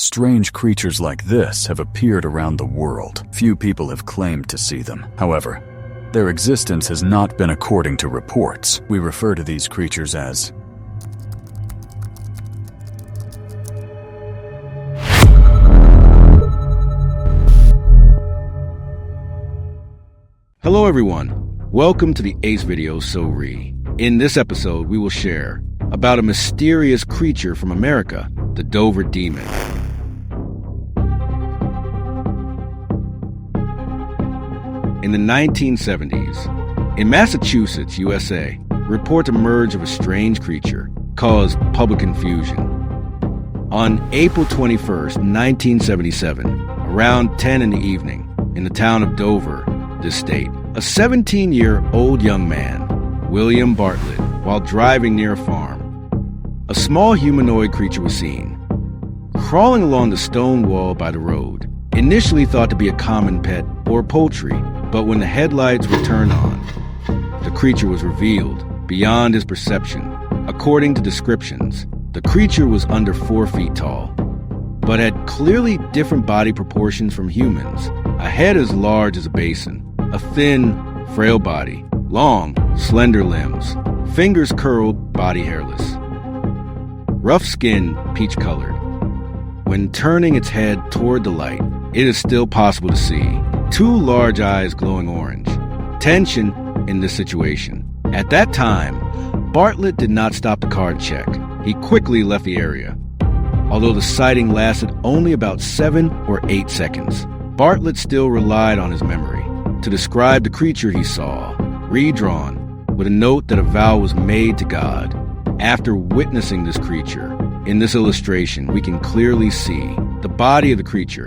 Strange creatures like this have appeared around the world. Few people have claimed to see them. However, their existence has not been according to reports. We refer to these creatures as Hello everyone, welcome to the Ace Video So Re. In this episode, we will share about a mysterious creature from America, the Dover Demon. In the 1970s, in Massachusetts, USA, reports emerged of a strange creature caused public confusion. On April 21st, 1977, around 10 in the evening, in the town of Dover, this state, a 17-year-old young man, William Bartlett, while driving near a farm, a small humanoid creature was seen, crawling along the stone wall by the road, initially thought to be a common pet or poultry, but when the headlights were turned on, the creature was revealed beyond his perception. According to descriptions, the creature was under 4 feet tall, but had clearly different body proportions from humans, a head as large as a basin, a thin, frail body, long, slender limbs, fingers curled, body hairless. Rough skin, peach-colored. When turning its head toward the light, it is still possible to see 2 large eyes glowing orange. Tension in this situation. At that time, Bartlett did not stop the car to check. He quickly left the area. Although the sighting lasted only about 7 or 8 seconds, Bartlett still relied on his memory to describe the creature he saw, redrawn with a note that a vow was made to God. After witnessing this creature, in this illustration, we can clearly see the body of the creature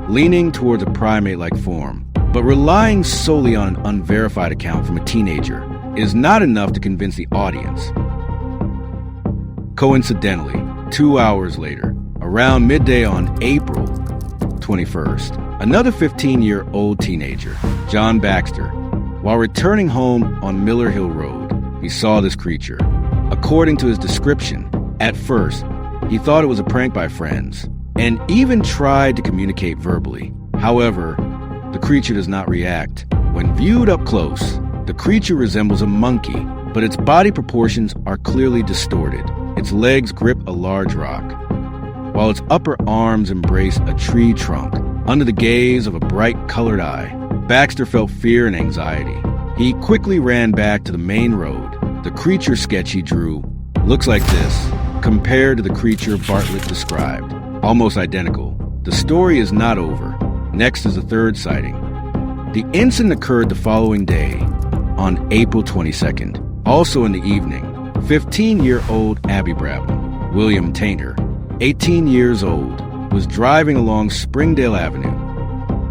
leaning towards a primate-like form, but relying solely on an unverified account from a teenager is not enough to convince the audience. Coincidentally, 2 hours later, around midday on April 21st, another 15-year-old teenager, John Baxter, while returning home on Miller Hill Road, he saw this creature. According to his description, at first, he thought it was a prank by friends, and even tried to communicate verbally. However, the creature does not react. When viewed up close, the creature resembles a monkey, but its body proportions are clearly distorted. Its legs grip a large rock, while its upper arms embrace a tree trunk. Under the gaze of a bright colored eye, Baxter felt fear and anxiety. He quickly ran back to the main road. The creature sketch he drew looks like this, compared to the creature Bartlett described. Almost identical. The story is not over. Next is a third sighting. The incident occurred the following day, on April 22nd. Also in the evening, 15-year-old Abby Brabham, William Tainter, 18 years old, was driving along Springdale Avenue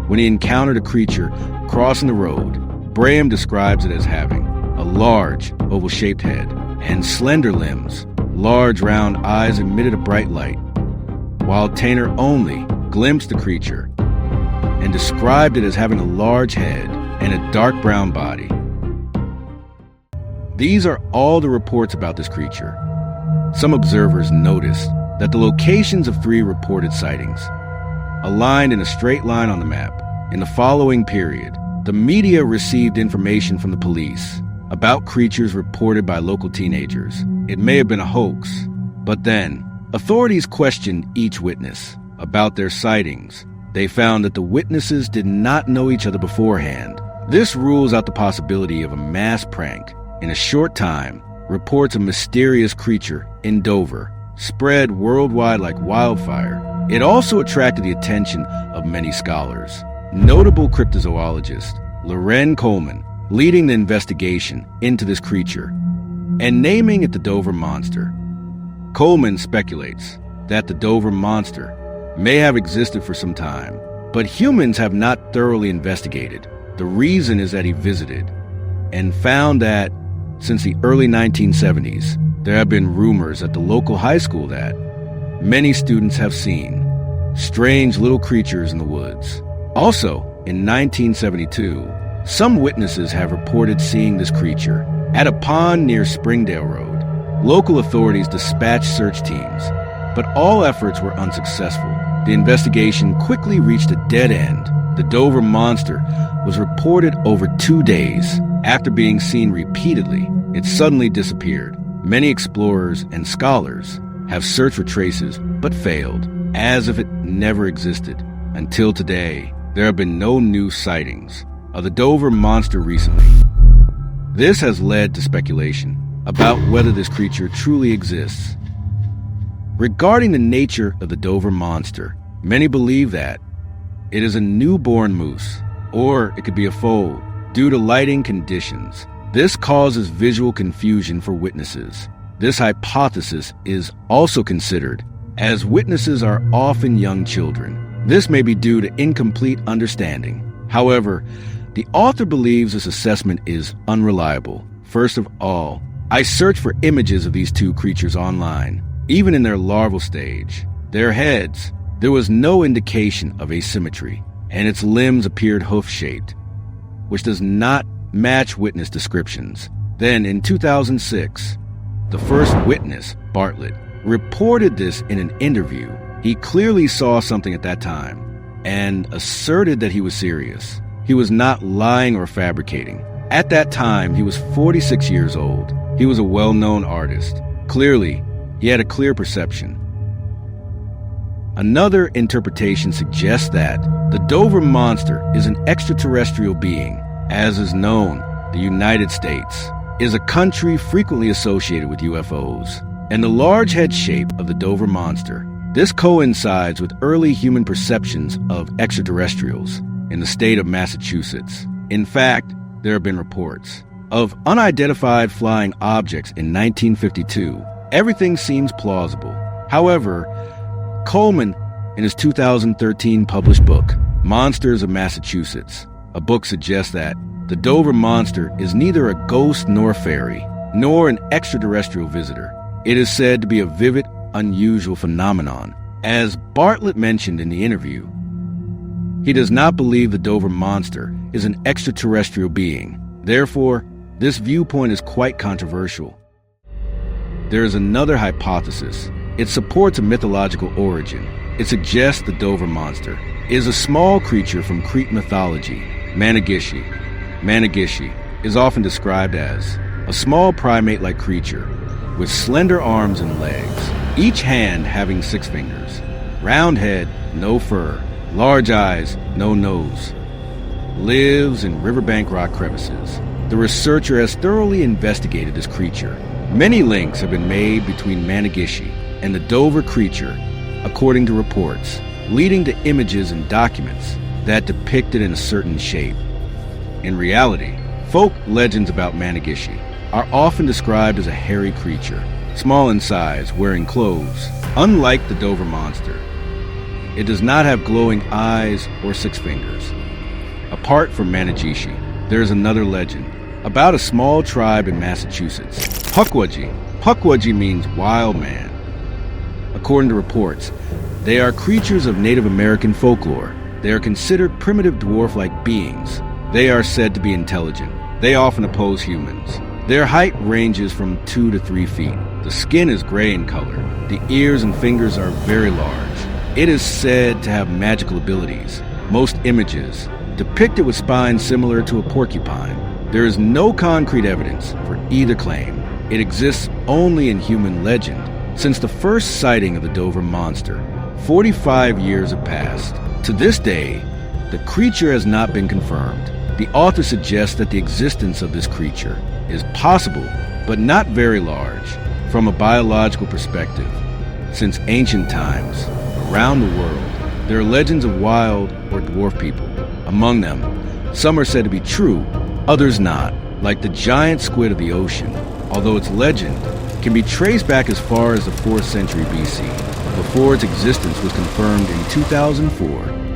when he encountered a creature crossing the road. Braham describes it as having a large, oval-shaped head and slender limbs. Large round eyes emitted a bright light, while Tainter only glimpsed the creature and described it as having a large head and a dark brown body. These are all the reports about this creature. Some observers noticed that the locations of 3 reported sightings aligned in a straight line on the map. In the following period, the media received information from the police about creatures reported by local teenagers. It may have been a hoax, but then authorities questioned each witness about their sightings. They found that the witnesses did not know each other beforehand. This rules out the possibility of a mass prank. In a short time, reports of mysterious creature in Dover spread worldwide like wildfire. It also attracted the attention of many scholars. Notable cryptozoologist Loren Coleman leading the investigation into this creature and naming it the Dover Monster. Coleman speculates that the Dover Monster may have existed for some time, but humans have not thoroughly investigated. The reason is that he visited and found that since the early 1970s, there have been rumors at the local high school that many students have seen strange little creatures in the woods. Also, in 1972, some witnesses have reported seeing this creature at a pond near Springdale Road. Local authorities dispatched search teams, but all efforts were unsuccessful. the investigation quickly reached a dead end. The Dover monster was reported over 2 days. After being seen repeatedly, it suddenly disappeared. Many explorers and scholars have searched for traces but failed, as if it never existed. Until today, there have been no new sightings of the Dover monster recently. This has led to speculation about whether this creature truly exists. Regarding the nature of the Dover monster, many believe that it is a newborn moose, or it could be a foal, due to lighting conditions. This causes visual confusion for witnesses. This hypothesis is also considered, as witnesses are often young children. This may be due to incomplete understanding. However, the author believes this assessment is unreliable. First of all, I searched for images of these two creatures online. Even in their larval stage, their heads, there was no indication of asymmetry, and its limbs appeared hoof-shaped, which does not match witness descriptions. Then, in 2006, the first witness, Bartlett, reported this in an interview. He clearly saw something at that time and asserted that he was serious. He was not lying or fabricating. At that time, he was 46 years old. He was a well-known artist. Clearly, he had a clear perception. Another interpretation suggests that the Dover monster is an extraterrestrial being. As is known, the United States is a country frequently associated with UFOs, and the large head shape of the Dover monster. This coincides with early human perceptions of extraterrestrials in the state of Massachusetts. In fact, there have been reports of unidentified flying objects in 1952. Everything seems plausible. However, Coleman, in his 2013 published book, Monsters of Massachusetts, a book suggests that the Dover monster is neither a ghost nor fairy, nor an extraterrestrial visitor. It is said to be a vivid, unusual phenomenon. As Bartlett mentioned in the interview, he does not believe the Dover monster is an extraterrestrial being. Therefore, this viewpoint is quite controversial. There is another hypothesis. It supports a mythological origin. It suggests the Dover monster is a small creature from Crete mythology, Managishi. Managishi is often described as a small primate-like creature with slender arms and legs, each hand having 6 fingers, round head, no fur, large eyes, no nose, lives in riverbank rock crevices. The researcher has thoroughly investigated this creature. Many links have been made between Managishi and the Dover creature, according to reports, leading to images and documents that depict it in a certain shape. In reality, folk legends about Managishi are often described as a hairy creature, small in size, wearing clothes. Unlike the Dover monster, it does not have glowing eyes or 6 fingers. Apart from Managishi, there is another legend about a small tribe in Massachusetts, Pukwudgie. Pukwudgie means wild man. According to reports, they are creatures of Native American folklore. They are considered primitive dwarf-like beings. They are said to be intelligent. They often oppose humans. Their height ranges from 2 to 3 feet. The skin is gray in color. The ears and fingers are very large. It is said to have magical abilities. Most images depict it with spines similar to a porcupine. There is no concrete evidence for either claim. It exists only in human legend. Since the first sighting of the Dover monster, 45 years have passed. To this day, the creature has not been confirmed. The author suggests that the existence of this creature is possible, but not very large, from a biological perspective. Since ancient times, around the world, there are legends of wild or dwarf people. Among them, some are said to be true, others not, like the giant squid of the ocean, although its legend can be traced back as far as the 4th century BC. Before its existence was confirmed in 2004,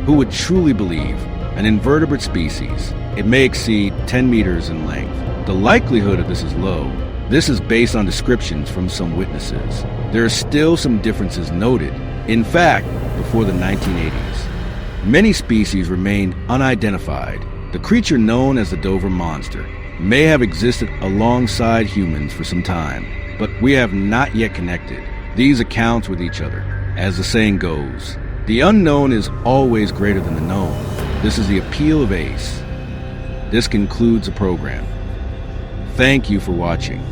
who would truly believe an invertebrate species? It may exceed 10 meters in length. The likelihood of this is low. This is based on descriptions from some witnesses. There are still some differences noted. In fact, before the 1980s, many species remained unidentified. The creature known as the Dover monster may have existed alongside humans for some time, but we have not yet connected these accounts with each other. As the saying goes, The unknown is always greater than the known. This is the appeal of Ace. This concludes the program. Thank you for watching.